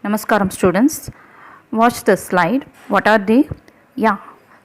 Namaskaram students. Watch the slide. What are they? Yeah,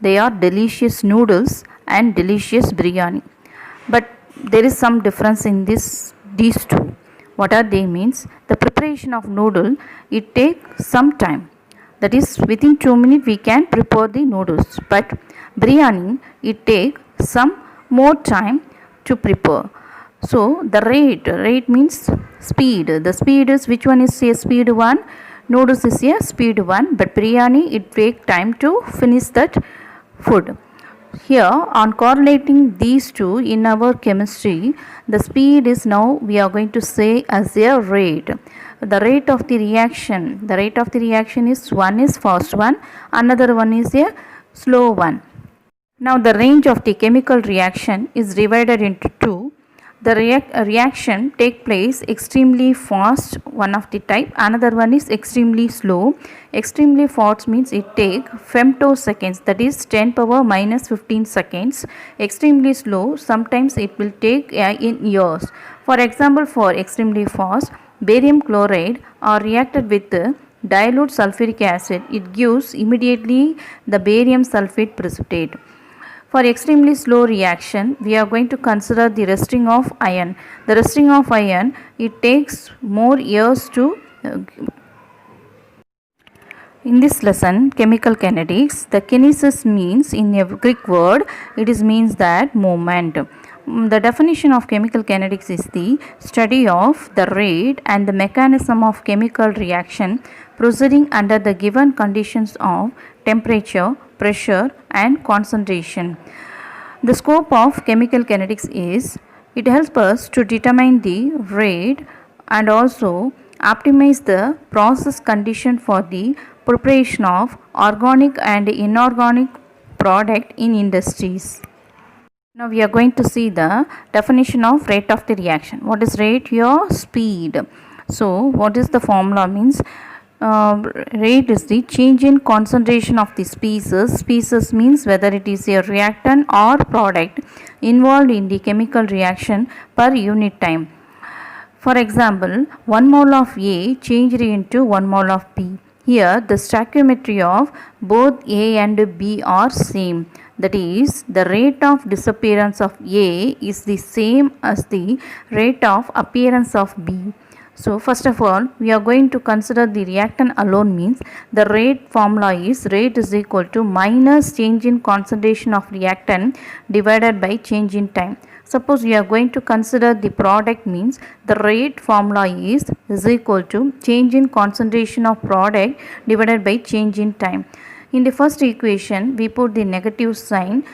they are delicious noodles and delicious biryani. But there is some difference in these two. What are they means? The preparation of noodle, it takes some time. That is, within 2 minutes we can prepare the noodles. But biryani, it takes some more time to prepare. So the rate means speed. The speed is, which one is a speed one? Noodles is a speed one, but biryani, it take time to finish that food. Here, on correlating these two in our chemistry, the speed is now we are going to say as a rate. The rate of the reaction is one is fast one, another one is a slow one. Now the range of the chemical reaction is divided into two. The reaction take place extremely fast, one of the type, another one is extremely slow. Extremely fast means it take femtoseconds, that is 10 power minus 15 seconds. Extremely slow, sometimes it will take in years. For example, for extremely fast, barium chloride are reacted with dilute sulfuric acid, it gives immediately the barium sulfate precipitate. For extremely slow reaction, we are going to consider the rusting of iron. The rusting of iron, it takes more years to in this lesson, chemical kinetics, the kinesis means, in a Greek word, it is means that movement. The definition of chemical kinetics is the study of the rate and the mechanism of chemical reaction proceeding under the given conditions of temperature, pressure and concentration. The scope of chemical kinetics is, it helps us to determine the rate and also optimize the process condition for the preparation of organic and inorganic product in industries. Now we are going to see the definition of rate of the reaction. What is rate? Your speed. So what is the formula means? Rate is the change in concentration of the species. Species means whether it is a reactant or product involved in the chemical reaction per unit time. For example, 1 mole of A changed into 1 mole of B. Here the stoichiometry of both A and B are same. That is, the rate of disappearance of A is the same as the rate of appearance of B. So first of all, we are going to consider the reactant alone means the rate formula is rate is equal to minus change in concentration of reactant divided by change in time. Suppose we are going to consider the product means the rate formula is equal to change in concentration of product divided by change in time. In the first equation, we put the negative sign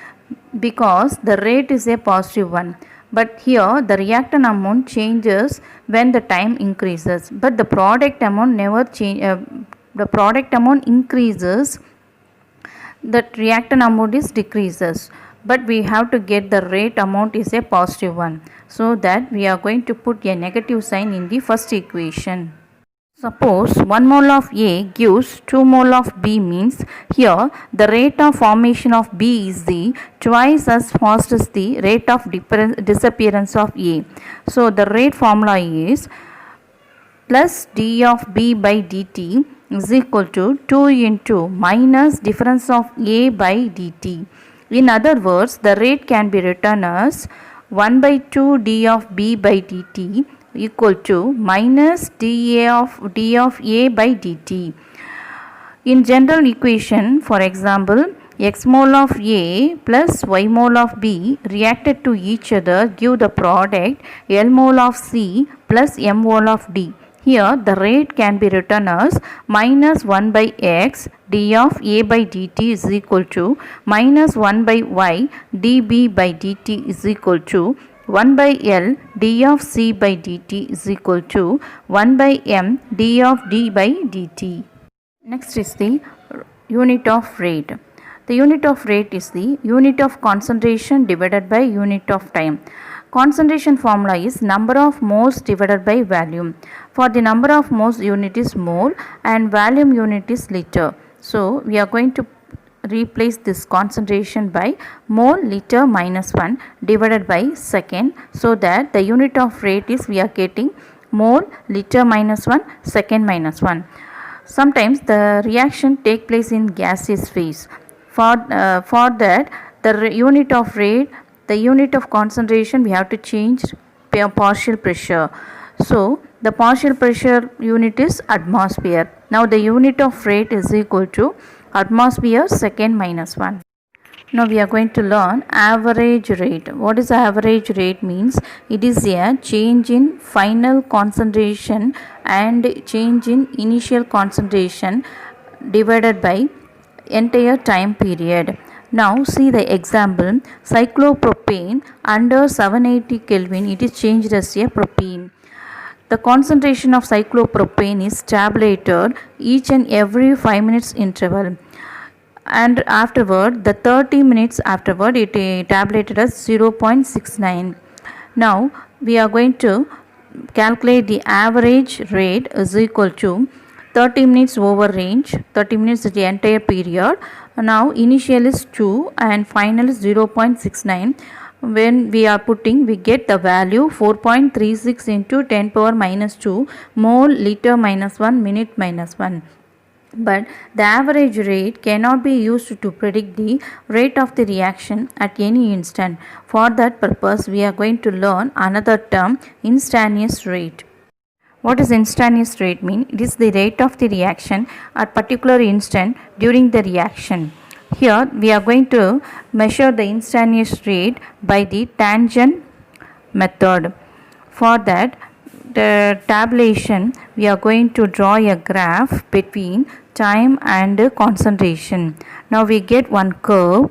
because the rate is a positive one. But here the reactant amount changes when the time increases, but the product amount never change. The product amount increases, that reactant amount is decreases, but we have to get the rate amount is a positive one, so that we are going to put a negative sign in the first equation. Suppose 1 mole of A gives 2 mole of B means here the rate of formation of B is the twice as fast as the rate of disappearance of A. So the rate formula is plus d of B by dt is equal to 2 into minus difference of A by dt. In other words, the rate can be written as 1 by 2 d of B by dt equal to minus d of A by dt. In general equation, for example, x mole of A plus y mole of B reacted to each other give the product L mole of C plus M mole of D. Here the rate can be written as minus 1 by x d of A by dt is equal to minus 1 by y dB by dt is equal to 1 by L d of C by dt is equal to 1 by M d of D by dt. Next is the unit of rate. The unit of rate is the unit of concentration divided by unit of time. Concentration formula is number of moles divided by volume. For the number of moles, unit is mole and volume unit is liter. So we are going to replace this concentration by mole liter minus 1 divided by second, so that the unit of rate is we are getting mole liter minus 1 second minus 1. Sometimes the reaction take place in gaseous phase. For that, unit of rate, the unit of concentration, we have to change partial pressure. So the partial pressure unit is atmosphere. Now the unit of rate is equal to atmosphere second minus 1. Now we are going to learn average rate. What is average rate means? It is a change in final concentration and change in initial concentration divided by entire time period. Now see the example, cyclopropane under 780 Kelvin, it is changed as a propene. The concentration of cyclopropane is tabulated each and every 5 minutes interval, and afterward the 30 minutes afterward it tabulated as 0.69. Now we are going to calculate the average rate is equal to 30 minutes over range. 30 minutes is the entire period. Now initial is 2 and final is 0.69. When we are putting, we get the value 4.36 into 10 power minus 2 mole liter minus 1 minute minus 1. But the average rate cannot be used to predict the rate of the reaction at any instant. For that purpose, we are going to learn another term, instantaneous rate. What does instantaneous rate mean? It is the rate of the reaction at particular instant during the reaction. Here we are going to measure the instantaneous rate by the tangent method. For that, the tabulation, we are going to draw a graph between time and concentration. Now we get one curve.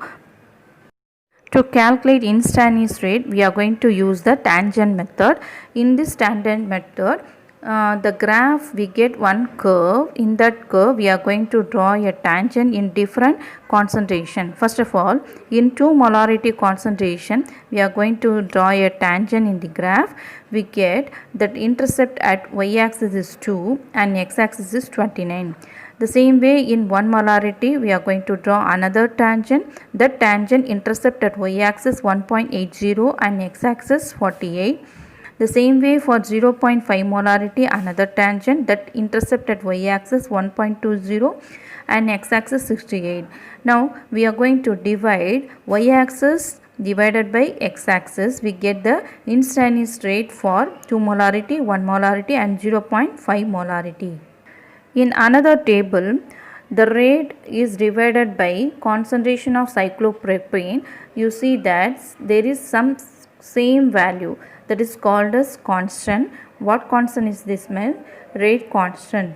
To calculate instantaneous rate, we are going to use the tangent method. In this tangent method, the graph, we get one curve. In that curve, we are going to draw a tangent in different concentration. First of all, in 2 molarity concentration, we are going to draw a tangent in the graph. We get that intercept at y-axis is 2 and x-axis is 29. The same way in 1 molarity, we are going to draw another tangent. That tangent intercept at y-axis 1.80 and x-axis 48. The same way for 0.5 molarity, another tangent that intercept at y-axis 1.20 and x-axis 68. Now we are going to divide y-axis divided by x-axis. We get the instantaneous rate for 2 molarity, 1 molarity and 0.5 molarity. In another table, the rate is divided by concentration of cyclopropane. You see that there is some same value that is called as constant. What constant is this, man? Rate constant.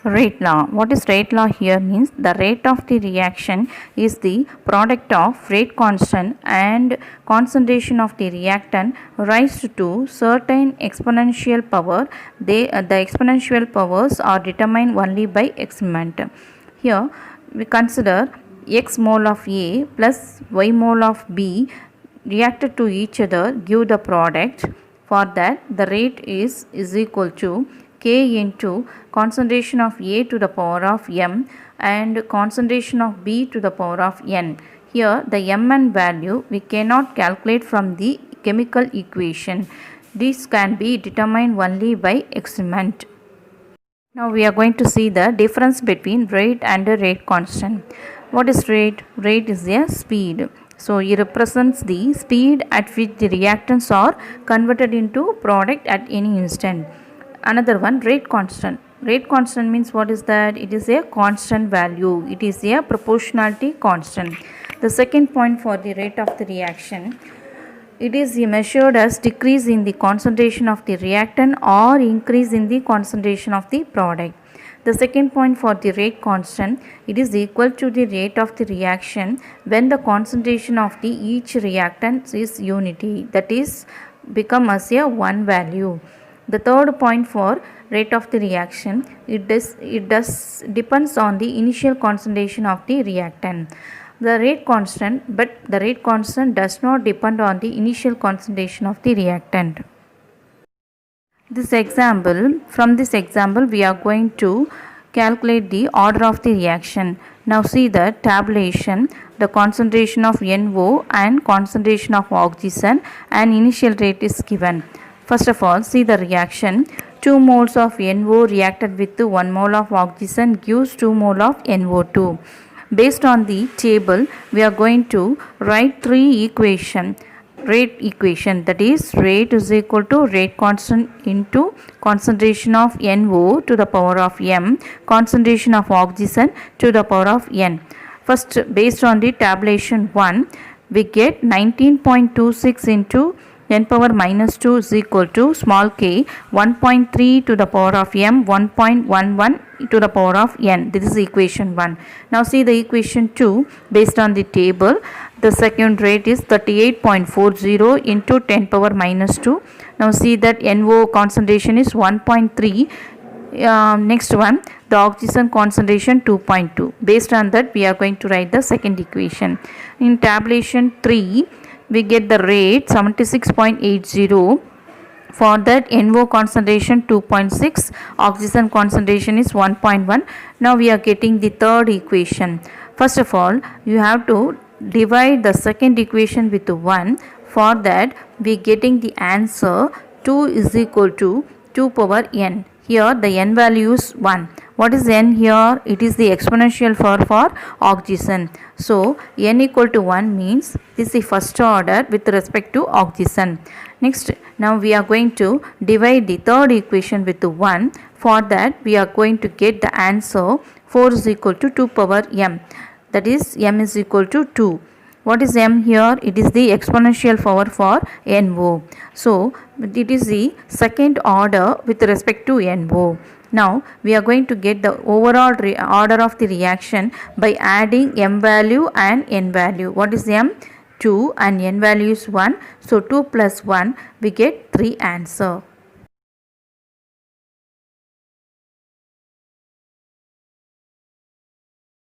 Rate law. What is rate law here means? The rate of the reaction is the product of rate constant and concentration of the reactant raised to certain exponential power. The exponential powers are determined only by experiment. Here we consider x mole of A plus y mole of B reacted to each other give the product. For that, the rate is equal to K into concentration of A to the power of m and concentration of B to the power of n. Here the mn value we cannot calculate from the chemical equation. This can be determined only by experiment. Now we are going to see the difference between rate and rate constant. What is rate? Rate is a speed. So it represents the speed at which the reactants are converted into product at any instant. Another one, rate constant. Rate constant means what is that? It is a constant value. It is a proportionality constant. The second point for the rate of the reaction, it is measured as decrease in the concentration of the reactant or increase in the concentration of the product. The second point for the rate constant, it is equal to the rate of the reaction when the concentration of the each reactant is unity, that is become as a one value. The third point for rate of the reaction, it depends on the initial concentration of the reactant. The rate constant, but the rate constant does not depend on the initial concentration of the reactant. From this example we are going to calculate the order of the reaction. Now see the tabulation, the concentration of NO and concentration of oxygen and initial rate is given. First of all, see the reaction. 2 moles of NO reacted with 1 mole of oxygen gives 2 mole of NO2. Based on the table, we are going to write rate equation, that is rate is equal to rate constant into concentration of NO to the power of m, concentration of oxygen to the power of n. First, based on the tabulation 1, we get 19.26 into n power minus 2 is equal to small k 1.3 to the power of m 1.11 to the power of n. This is equation 1. Now see the equation 2 based on the table. The second rate is 38.40 into 10 power minus 2. Now see that NO concentration is 1.3. Next one, the oxygen concentration 2.2. Based on that, we are going to write the second equation. In tabulation 3, we get the rate 76.80. For that, NO concentration 2.6, oxygen concentration is 1.1. Now we are getting the third equation. First of all, you have to divide the second equation with 1. For that, we getting the answer 2 is equal to 2 power n. Here the n value is 1. What is n here? It is the exponential for oxygen. So n equal to 1 means this is the first order with respect to oxygen. Next, now we are going to divide the third equation with 1. For that, we are going to get the answer 4 is equal to 2 power m. That is m is equal to 2. What is m here? It is the exponential power for NO. So it is the second order with respect to NO. Now we are going to get the overall order of the reaction by adding m value and n value. What is m? 2 and n value is 1. So 2 plus 1, we get 3 answer.